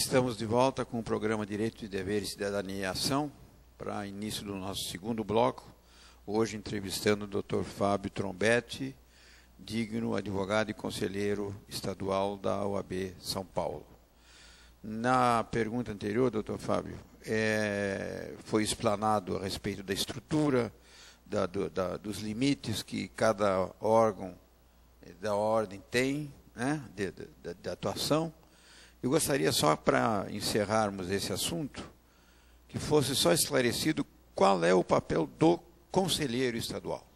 Estamos de volta com o programa Direito e Deveres, Cidadania e Ação, para início do nosso segundo bloco, hoje entrevistando o Dr. Fábio Trombetti, digno advogado e conselheiro estadual da OAB São Paulo. Na pergunta anterior, Dr. Fábio, foi explanado a respeito da estrutura, dos limites que cada órgão da ordem tem, né, de atuação. Eu gostaria só, para encerrarmos esse assunto, que fosse só esclarecido qual é o papel do conselheiro estadual.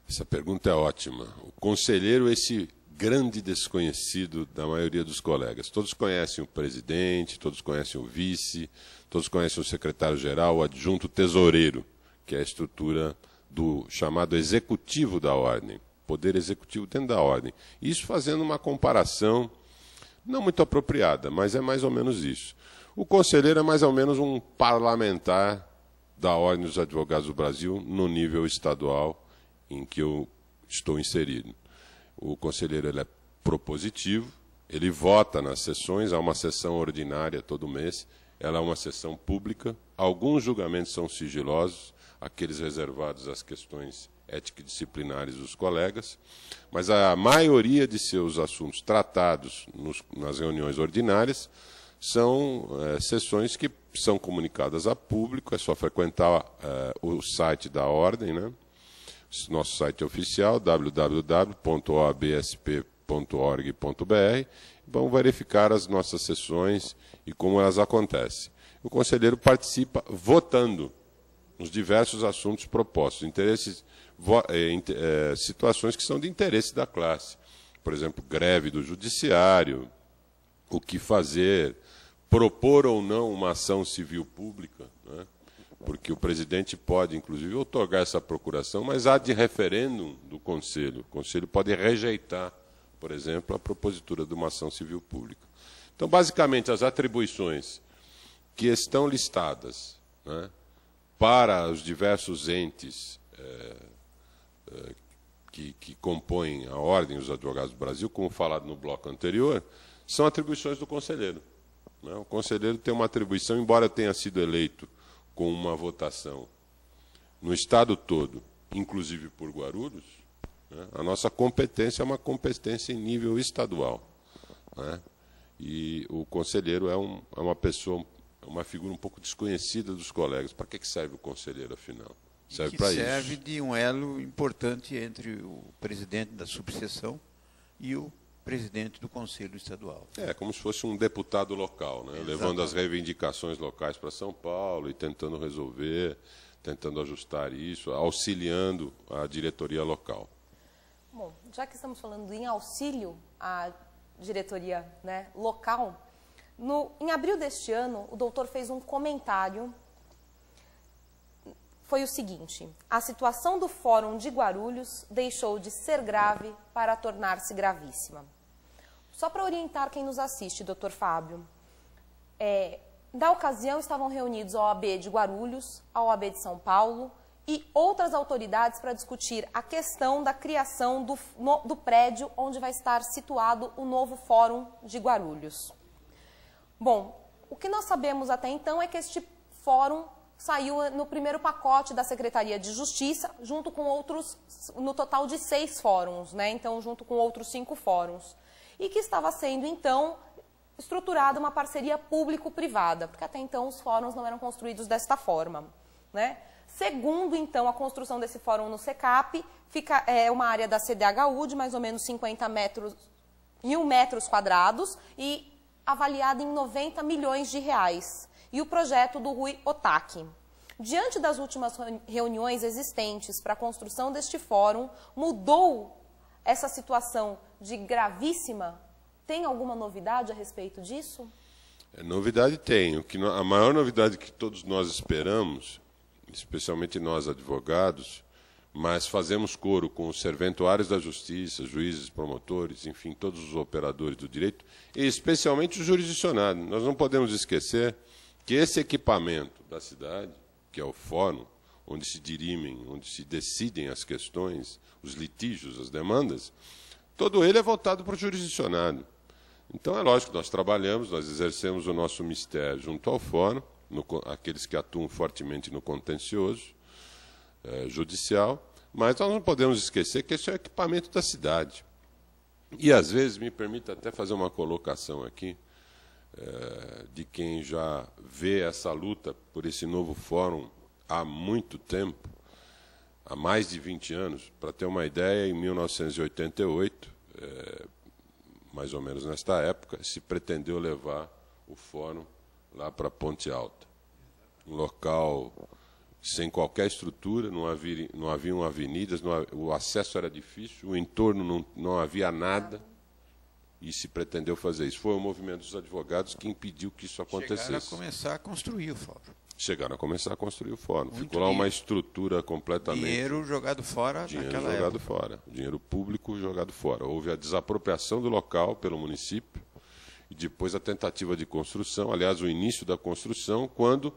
Essa pergunta é ótima. O conselheiro é esse grande desconhecido da maioria dos colegas. Todos conhecem o presidente, todos conhecem o vice, todos conhecem o secretário-geral, o adjunto, o tesoureiro, que é a estrutura do chamado executivo da ordem, poder executivo dentro da ordem. Isso fazendo uma comparação não muito apropriada, mas é mais ou menos isso. O conselheiro é mais ou menos um parlamentar da Ordem dos Advogados do Brasil no nível estadual em que eu estou inserido. O conselheiro ele é propositivo, ele vota nas sessões, há uma sessão ordinária todo mês, ela é uma sessão pública, alguns julgamentos são sigilosos, aqueles reservados às questões ético-disciplinares dos colegas, mas a maioria de seus assuntos tratados nas reuniões ordinárias são sessões que são comunicadas a público, é só frequentar o site da Ordem, né? Nosso site oficial, www.oabsp.org.br, vão verificar as nossas sessões e como elas acontecem. O conselheiro participa votando nos diversos assuntos propostos, situações que são de interesse da classe. Por exemplo, greve do judiciário, o que fazer, propor ou não uma ação civil pública, né? Porque o presidente pode, inclusive, outorgar essa procuração, mas há de referêndum do Conselho. O Conselho pode rejeitar, por exemplo, a propositura de uma ação civil pública. Então, basicamente, as atribuições que estão listadas, né, para os diversos entes que compõem a Ordem dos Advogados do Brasil, como falado no bloco anterior, são atribuições do conselheiro, né? O conselheiro tem uma atribuição, embora tenha sido eleito com uma votação no Estado todo, inclusive por Guarulhos, né, a nossa competência é uma competência em nível estadual, né? E o conselheiro é uma pessoa, uma figura um pouco desconhecida dos colegas. Para que serve o conselheiro, afinal? Serve para isso. Serve de um elo importante entre o presidente da subseção e o presidente do Conselho Estadual. É, como se fosse um deputado local, né? Levando as reivindicações locais para São Paulo e tentando resolver, tentando ajustar isso, auxiliando a diretoria local. Bom, já que estamos falando em auxílio à diretoria, né, local, em abril deste ano, o doutor fez um comentário. Foi o seguinte: a situação do Fórum de Guarulhos deixou de ser grave para tornar-se gravíssima. Só para orientar quem nos assiste, doutor Fábio, na ocasião estavam reunidos a OAB de Guarulhos, a OAB de São Paulo e outras autoridades para discutir a questão da criação do prédio onde vai estar situado o novo Fórum de Guarulhos. Bom, o que nós sabemos até então é que este fórum saiu no primeiro pacote da Secretaria de Justiça, junto com outros, no total de 6 fóruns, né? Então, junto com outros 5 fóruns. E que estava sendo, então, estruturada uma parceria público-privada, porque até então os fóruns não eram construídos desta forma, né? Segundo, então, a construção desse fórum no SECAP, é uma área da CDHU de mais ou menos 1.000 metros quadrados e avaliada em 90 milhões de reais. E o projeto do Rui Otaki. Diante das últimas reuniões existentes para a construção deste fórum, mudou essa situação de gravíssima? Tem alguma novidade a respeito disso? Novidade tem. A maior novidade que todos nós esperamos, especialmente nós advogados, mas fazemos coro com os serventuários da justiça, juízes, promotores, enfim, todos os operadores do direito, e especialmente os jurisdicionados. Nós não podemos esquecer que esse equipamento da cidade, que é o fórum, onde se dirimem, onde se decidem as questões, os litígios, as demandas, todo ele é voltado para o jurisdicionado. Então, é lógico, nós trabalhamos, nós exercemos o nosso mistério junto ao fórum, aqueles que atuam fortemente no contencioso judicial, mas nós não podemos esquecer que esse é o equipamento da cidade. E, às vezes, me permita até fazer uma colocação aqui, de quem já vê essa luta por esse novo fórum há muito tempo, há mais de 20 anos. Para ter uma ideia, em 1988, mais ou menos nesta época, se pretendeu levar o fórum lá para Ponte Alta, um local sem qualquer estrutura, não haviam avenidas, o acesso era difícil, o entorno não havia nada, e se pretendeu fazer isso. Foi o movimento dos advogados que impediu que isso acontecesse. Chegaram a começar a construir o fórum. Chegaram a começar a construir o fórum. Muito Ficou lá uma estrutura completamente... Dinheiro jogado fora naquela época. Fora. Dinheiro público jogado fora. Houve a desapropriação do local pelo município e depois a tentativa de construção, aliás, o início da construção, quando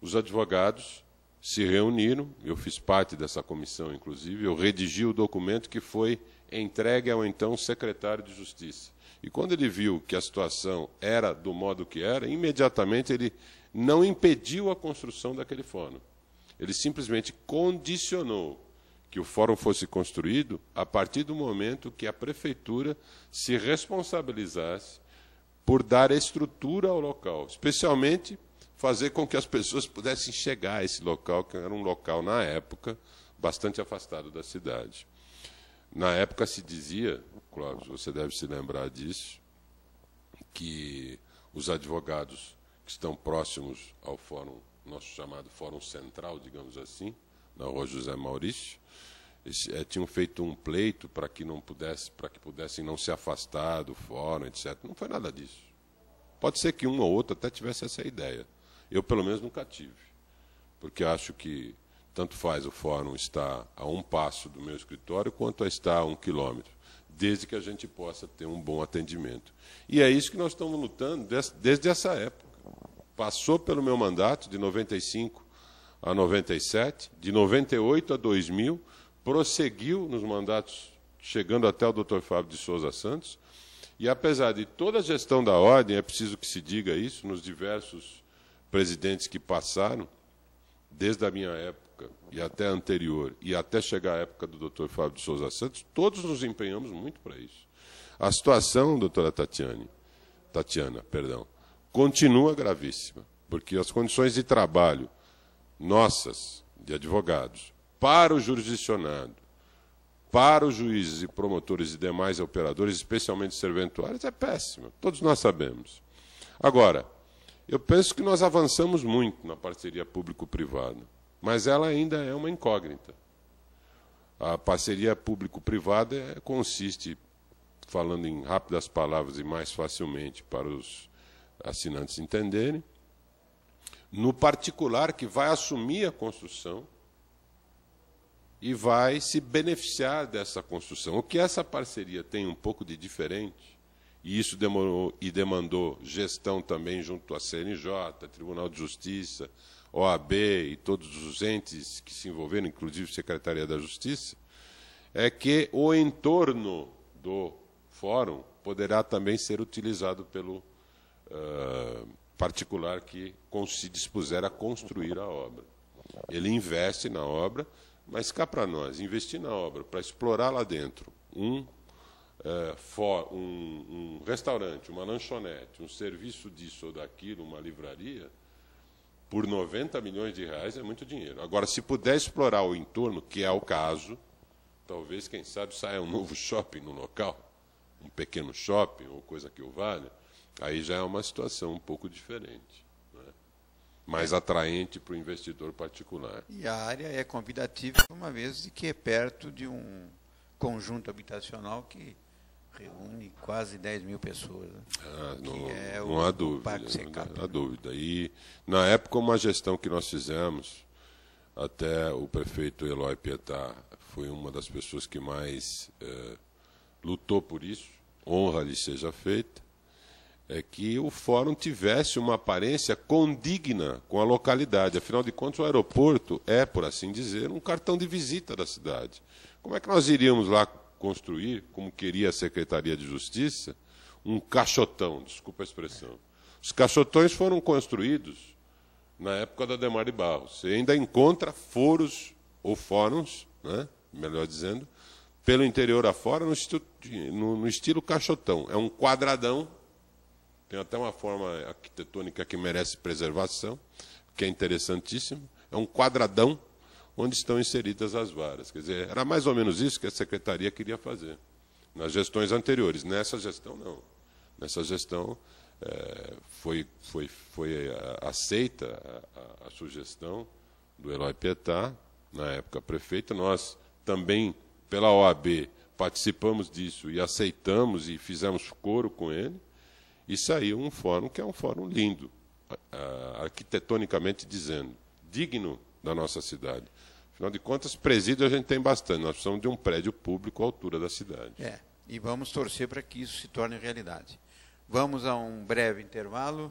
os advogados se reuniram, eu fiz parte dessa comissão, inclusive, eu redigi o documento que foi entregue ao então secretário de Justiça. E quando ele viu que a situação era do modo que era, imediatamente ele não impediu a construção daquele fórum. Ele simplesmente condicionou que o fórum fosse construído a partir do momento que a prefeitura se responsabilizasse por dar estrutura ao local, especialmente fazer com que as pessoas pudessem chegar a esse local, que era um local, na época, bastante afastado da cidade. Na época se dizia, Clóvis, você deve se lembrar disso, que os advogados que estão próximos ao fórum, nosso chamado Fórum Central, digamos assim, na Rua José Maurício, tinham feito um pleito para que pudessem não se afastar do fórum, etc. Não foi nada disso. Pode ser que um ou outro até tivesse essa ideia. Eu, pelo menos, nunca tive, porque acho que tanto faz o fórum estar a um passo do meu escritório quanto a estar a 1 quilômetro, desde que a gente possa ter um bom atendimento. E é isso que nós estamos lutando desde essa época. Passou pelo meu mandato, de 95 a 97, de 98 a 2000, prosseguiu nos mandatos, chegando até o Dr. Fábio de Souza Santos, e apesar de toda a gestão da ordem, é preciso que se diga isso, nos diversos presidentes que passaram, desde a minha época e até a anterior, e até chegar à época do Dr. Fábio de Souza Santos, todos nos empenhamos muito para isso. A situação, doutora Tatiana, continua gravíssima, porque as condições de trabalho nossas, de advogados, para o jurisdicionado, para os juízes e promotores e demais operadores, especialmente serventuários, é péssima. Todos nós sabemos. Agora, eu penso que nós avançamos muito na parceria público-privada, mas ela ainda é uma incógnita. A parceria público-privada consiste, falando em rápidas palavras e mais facilmente para os assinantes entenderem, no particular que vai assumir a construção e vai se beneficiar dessa construção. O que essa parceria tem um pouco de diferente, e isso demandou gestão também junto à CNJ, Tribunal de Justiça, OAB e todos os entes que se envolveram, inclusive a Secretaria da Justiça, é que o entorno do fórum poderá também ser utilizado pelo particular que se dispuser a construir a obra. Ele investe na obra, mas cá para nós, investir na obra para explorar lá dentro um restaurante, uma lanchonete, um serviço disso ou daquilo, uma livraria, por 90 milhões de reais é muito dinheiro. Agora, se puder explorar o entorno, que é o caso, talvez, quem sabe, saia um novo shopping no local, um pequeno shopping ou coisa que o valha, aí já é uma situação um pouco diferente, né? Mais atraente para o investidor particular. E a área é convidativa, uma vez que é perto de um conjunto habitacional que reúne quase 10 mil pessoas. Não há dúvida. Não há dúvida. E, na época, uma gestão que nós fizemos, até o prefeito Eloy Pietá foi uma das pessoas que mais lutou por isso, honra lhe seja feita, é que o fórum tivesse uma aparência condigna com a localidade. Afinal de contas, o aeroporto é, por assim dizer, um cartão de visita da cidade. Como é que nós iríamos lá construir, como queria a Secretaria de Justiça, um caixotão, desculpa a expressão. Os caixotões foram construídos na época da Adhemar de Barros. Você ainda encontra foros ou fóruns, né, melhor dizendo, pelo interior afora, no estilo caixotão. É um quadradão, tem até uma forma arquitetônica que merece preservação, que é interessantíssimo. É um quadradão onde estão inseridas as varas. Quer dizer, era mais ou menos isso que a Secretaria queria fazer nas gestões anteriores. Nessa gestão, não. Nessa gestão, foi aceita a sugestão do Eloy Pietá, na época prefeito. Nós também, pela OAB, participamos disso e aceitamos e fizemos coro com ele, e saiu um fórum que é um fórum lindo, arquitetonicamente dizendo, digno da nossa cidade. Afinal de contas, presídio a gente tem bastante, nós precisamos de um prédio público à altura da cidade. E vamos torcer para que isso se torne realidade. Vamos a um breve intervalo.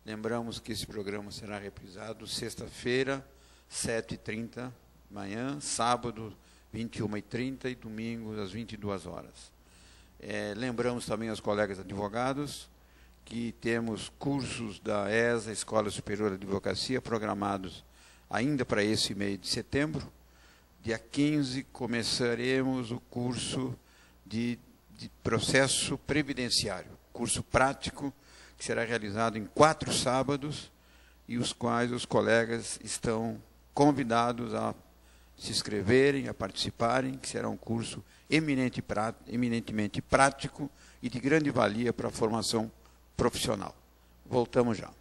Lembramos que esse programa será reprisado sexta-feira, 7h30 da manhã, sábado, 21h30 e domingo, às 22 horas. Lembramos também aos colegas advogados que temos cursos da ESA, Escola Superior de Advocacia, programados ainda para esse mês de setembro. Dia 15 começaremos o curso de processo previdenciário, curso prático, que será realizado em 4 sábados, e os quais os colegas estão convidados a se inscreverem, a participarem, que será um curso eminentemente prático e de grande valia para a formação profissional. Voltamos já.